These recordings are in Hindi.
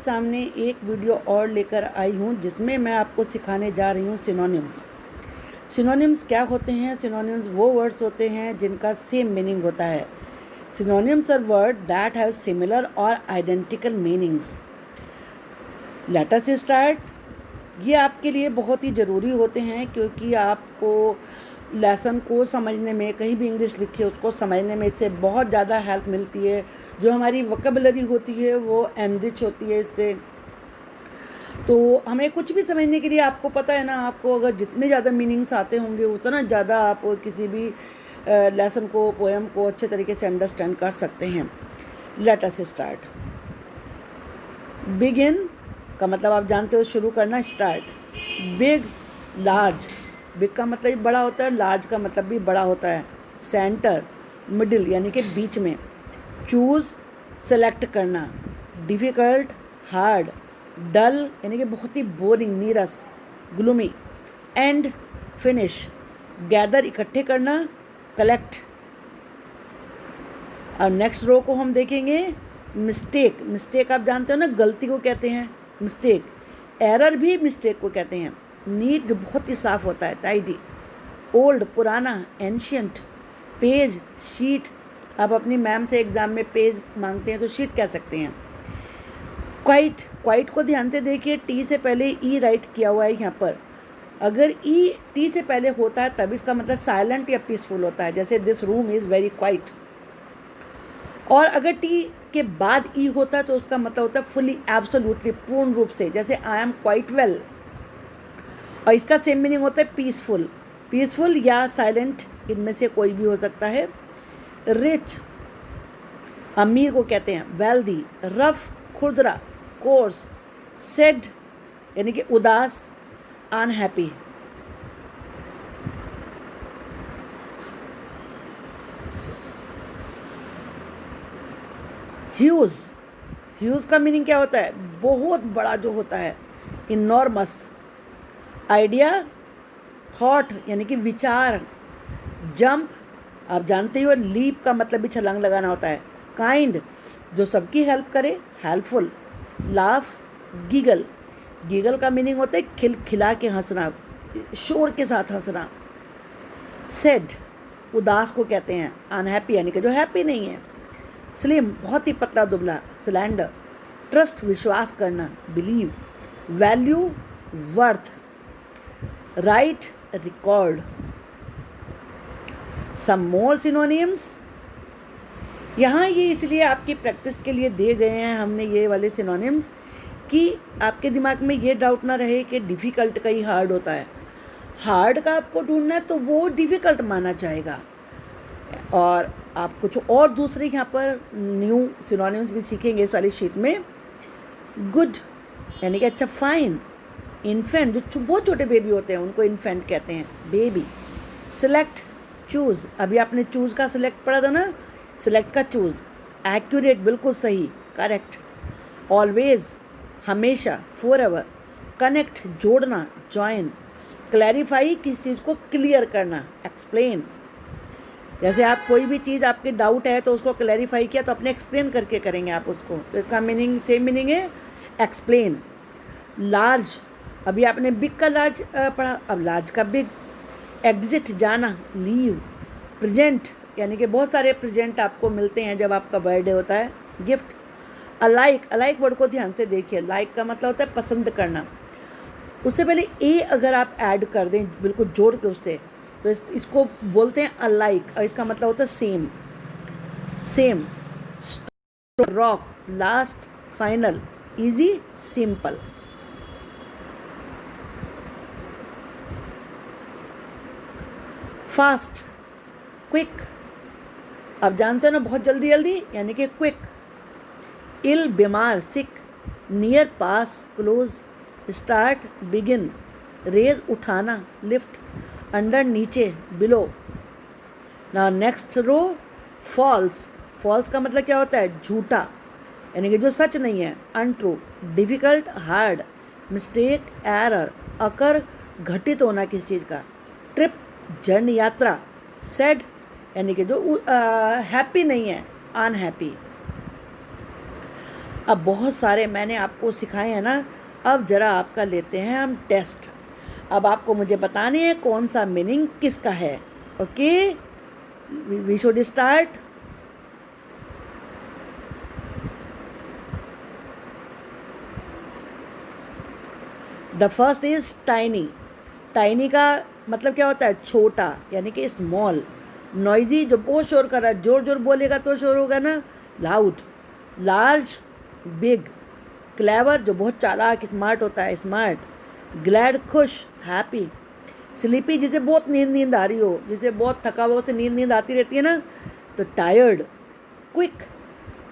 सामने एक वीडियो और लेकर आई हूँ जिसमें मैं आपको सिखाने जा रही हूँ सिनोनिम्स। सिनोनिम्स क्या होते हैं? सिनोनिम्स वो वर्ड्स होते हैं जिनका सेम मीनिंग होता है। Synonyms are word that have similar और identical meanings. Let us start. ये आपके लिए बहुत ही ज़रूरी होते हैं क्योंकि आपको लेसन को समझने में, कहीं भी इंग्लिश लिखी है उसको समझने में इससे बहुत ज़्यादा हेल्प मिलती है। जो हमारी वोकैबुलरी होती है वो एनरिच होती है इससे। तो हमें कुछ भी समझने के लिए, आपको पता है ना, आपको अगर जितने ज़्यादा मीनिंग्स आते होंगे उतना ज़्यादा आप किसी भी लेसन को, पोएम को अच्छे तरीके से अंडरस्टैंड कर सकते हैं। Late us start. बिगिन का मतलब आप जानते हो शुरू करना, स्टार्ट। Big, large. बिग का मतलब बड़ा होता है, लार्ज का मतलब भी बड़ा होता है। सेंटर, मिडिल यानी कि बीच में। चूज़, सेलेक्ट करना। Difficult, hard. डल यानी कि बहुत ही बोरिंग, नीरस, ग्लूमी। End, finish. गैदर इकट्ठे करना, कलेक्ट। और नेक्स्ट रो को हम देखेंगे, मिस्टेक। मिस्टेक आप जानते हो ना, गलती को कहते हैं मिस्टेक। एरर भी मिस्टेक को कहते हैं। नीट जो बहुत ही साफ होता है, टाइडी। ओल्ड पुराना, एंशियंट। Page, sheet. आप अपनी मैम से एग्ज़ाम में पेज मांगते हैं तो शीट कह सकते हैं। क्वाइट, क्वाइट को ध्यान से देखिए, टी से पहले ई राइट किया हुआ है यहाँ पर। अगर ई टी से पहले होता है तब इसका मतलब साइलेंट या पीसफुल होता है, जैसे this room is very quite. और अगर टी के बाद ई होता है तो उसका मतलब होता है फुली, एब्सोल्युटली, पूर्ण रूप से, जैसे आई एम क्वाइट वेल। और इसका सेम मीनिंग होता है पीसफुल। पीसफुल या साइलेंट, इनमें से कोई भी हो सकता है। रिच, अमीर को कहते हैं। वेल्दी, रफ, खुरदरा, कोर्स। सेड यानी कि उदास, अनहैप्पी। ह्यूज, ह्यूज का मीनिंग क्या होता है? बहुत बड़ा जो होता है, इनॉर्मस। आइडिया, थॉट यानी कि विचार। जंप, आप जानते हो लीप का मतलब भी छलांग लगाना होता है। काइंड, जो सबकी हेल्प करे, हेल्पफुल। लाफ, गीगल। गीगल का मीनिंग होता है खिलखिला के हंसना, शोर के साथ हंसना। सेड, उदास को कहते हैं। अनहैप्पी यानी कि जो हैप्पी नहीं है। स्लिम, बहुत ही पतला दुबला। स्लैंडर, ट्रस्ट विश्वास करना, believe. Value, worth. Write, record. Some more synonyms. यहाँ ये इसलिए आपकी प्रैक्टिस के लिए दिए गए हैं हमने ये वाले सिनोनिम्स कि आपके दिमाग में ये डाउट ना रहे कि डिफ़िकल्ट का ही हार्ड होता है। हार्ड का आपको ढूंढना है तो वो डिफ़िकल्ट माना जाएगा। और आप कुछ और दूसरे यहाँ पर न्यू सिनोनिम्स भी सीखेंगे इस वाली शीट में। गुड यानी कि अच्छा, फाइन। इन्फेंट, जो बहुत छोटे बेबी होते हैं उनको इन्फेंट कहते हैं, बेबी। सिलेक्ट, चूज़, अभी आपने चूज़ का सिलेक्ट पढ़ा था ना, सिलेक्ट का चूज़। एक्यूरेट, बिल्कुल सही, करेक्ट। ऑलवेज, हमेशा, फॉरएवर। कनेक्ट, जोड़ना, जॉइन। क्लैरिफाई, किसी चीज़ को क्लियर करना, एक्सप्लेन। जैसे आप कोई भी चीज़, आपके डाउट है तो उसको क्लैरिफाई किया तो अपने एक्सप्लेन करके करेंगे आप उसको, तो इसका मीनिंग सेम मीनिंग है, एक्सप्लेन। लार्ज, अभी आपने बिग का लार्ज पढ़ा, अब लार्ज का बिग। एग्जिट, जाना, लीव। प्रेजेंट यानी कि बहुत सारे प्रेजेंट आपको मिलते हैं जब आपका बर्थडे होता है, गिफ्ट। अलाइक, अलाइक वर्ड को ध्यान से देखिए, लाइक का मतलब होता है पसंद करना। उससे पहले ए अगर आप ऐड कर दें बिल्कुल जोड़ के उससे, तो इसको बोलते हैं अलाइक, और इसका मतलब होता है same. Same, rock, last, final, easy, simple. Fast, quick, आप जानते हो ना, बहुत जल्दी जल्दी यानी कि क्विक। इल, बीमार, सिक। नियर, पास, क्लोज। Start, begin. रेज, उठाना, लिफ्ट। अंडर, नीचे, बिलो। ना नेक्स्ट रो, फॉल्स। फॉल्स का मतलब क्या होता है? झूठा यानी कि जो सच नहीं है, untrue. Difficult, hard. Mistake, error. Occur, घटित होना किसी चीज़ का। ट्रिप, जर्नी, यात्रा। सैड यानी कि जो हैप्पी नहीं है, अनहैप्पी। अब बहुत सारे मैंने आपको सिखाए हैं ना, अब ज़रा आपका लेते हैं हम टेस्ट। अब आपको मुझे बताने हैं कौन सा मीनिंग किसका है। Okay, we should start. The first is tiny. Tiny का मतलब क्या होता है? छोटा, यानी कि स्मॉल। नॉइजी, जो बहुत शोर कर रहा है, जोर जोर बोलेगा तो शोर होगा ना, लाउड। Large, big. क्लेवर, जो बहुत चालाक स्मार्ट होता है, स्मार्ट। ग्लैड, खुश, हैप्पी। स्लीपी, जिसे बहुत नींद आ रही हो, जिसे बहुत थका हुआ, उसे नींद आती रहती है ना, तो टायर्ड। क्विक,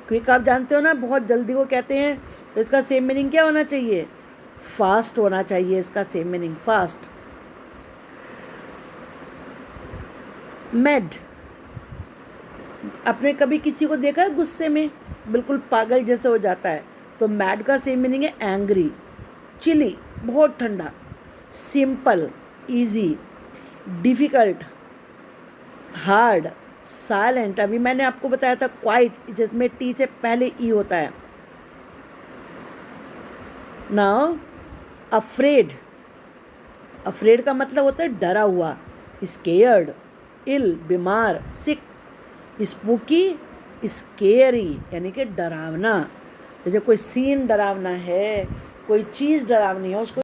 क्विक आप जानते हो ना, बहुत जल्दी को कहते हैं, तो इसका सेम मीनिंग क्या होना चाहिए? फास्ट होना चाहिए इसका सेम मीनिंग, फास्ट। मैड, आपने कभी किसी को देखा है गुस्से में बिल्कुल पागल जैसे हो जाता है, तो मैड का सेम मीनिंग है एंग्री। चिली, बहुत ठंडा। Simple, easy. Difficult, hard. Silent, अभी मैंने आपको बताया था क्वाइट, जिसमें टी से पहले ई होता है। नाउ अफ्रेड, अफ्रेड का मतलब होता है डरा हुआ। स्केयर्ड, इल, बीमार। सिक, स्पूकी, स्केरी, यानी कि डरावना। जैसे कोई सीन डरावना है, कोई चीज़ डरावनी है, उसको